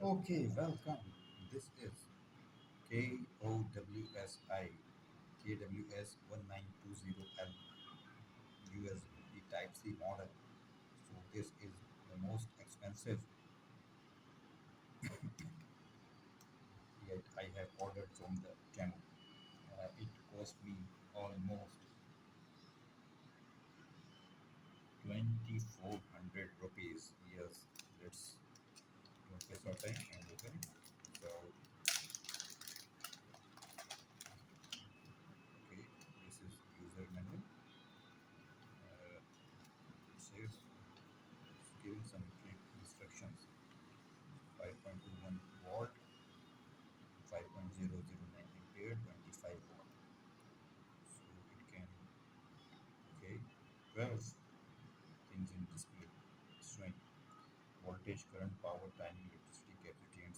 Okay, welcome. This is KOWSI, KWS1920L USB Type C model. So this is the most expensive yet I have ordered from the Temu. It cost me almost 2400 rupees. Yes, let's don't waste our time and open it. So okay, this is user manual. It says it's giving some instructions. 5.21 volt, 5.009 ampere, 25 watt. So it can, okay, 12 things in display. Showing voltage, current, power, timing, electricity, capacity, and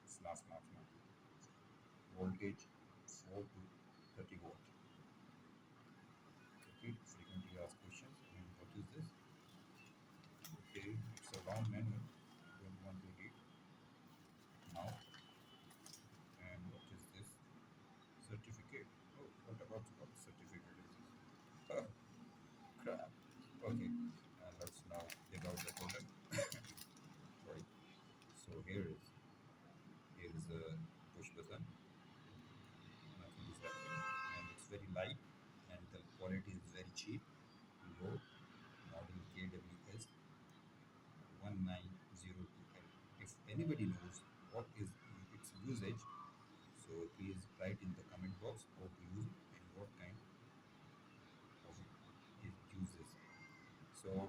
snap. Voltage 4 to 30 watt. Okay, frequently asked questions. And what is this? Okay, it's a long manual. Don't want to read now. And what is this? Certificate. Oh, what certificate is this? Oh, crap. Okay, let's now take out the product. Sorry. So here is a push button. Nothing is happening, and it's very light, and the quality is very cheap. Low model KWS 1902L. If anybody knows what is its usage, so please write in the comment box how to use it and what kind of it uses. So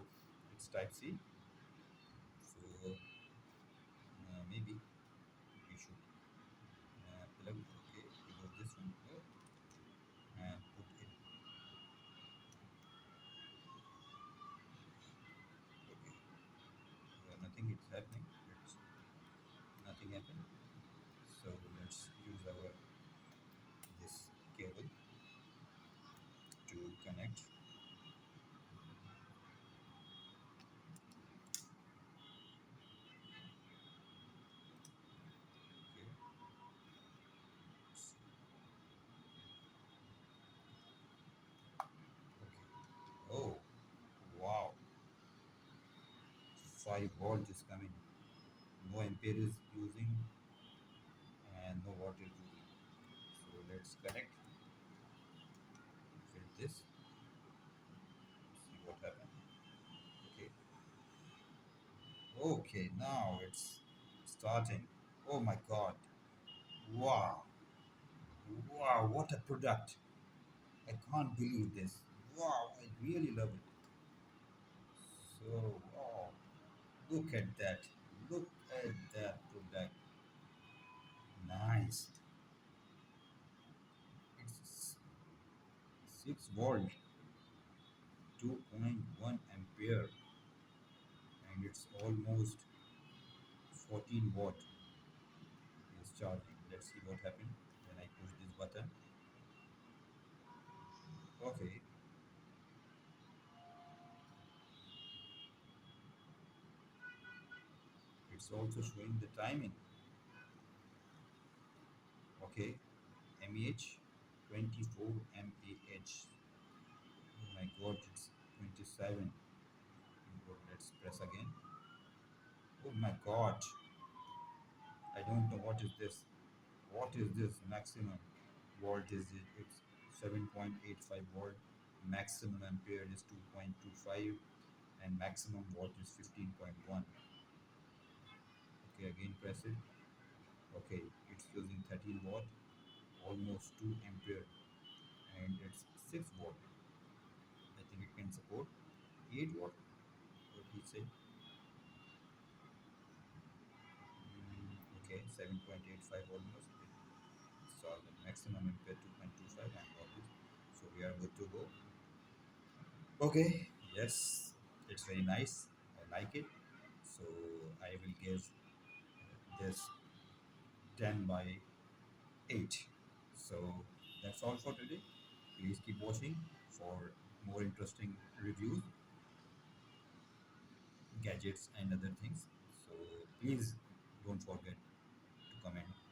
it's Type C. So maybe we should plug. Okay, because this one. Oh, and put it. Okay, nothing is happening. Let's nothing happened. So let's use our this cable to connect. Okay. Okay. Oh, wow. 5 volt is coming. No ampere is using and no watt is using. So let's connect with this. See what happens. Okay. Okay, now it's starting. Oh my god. Wow. Wow, what a product. I can't believe this. Wow, I really love it. So, wow. Look at that. Look at that product. Nice. It's 6 volt, 2.1 ampere, and it's almost 14 watt is charging. Let's see what happened when I push this button. Okay, it's also showing the timing. Okay, mAh 24 mAh. Oh my god, it's 27. Let's press again. Oh my god, I don't know what is this. What is this maximum voltage? It's 7.85 volt. Maximum ampere is 2.25, and maximum volt is 15.1. Okay, again press it. Okay, it's using 13 watt, almost 2 ampere, and it's 6 watt. I think it can support 8 watt. What he said. Okay, 7.85 almost. So the maximum ampere 2.25 and what is. So we are good to go. Okay, yes, it's very nice. I like it. So I will give this 10 by 8. So that's all for today. Please keep watching for more interesting reviews, gadgets, and other things. So please don't forget to comment.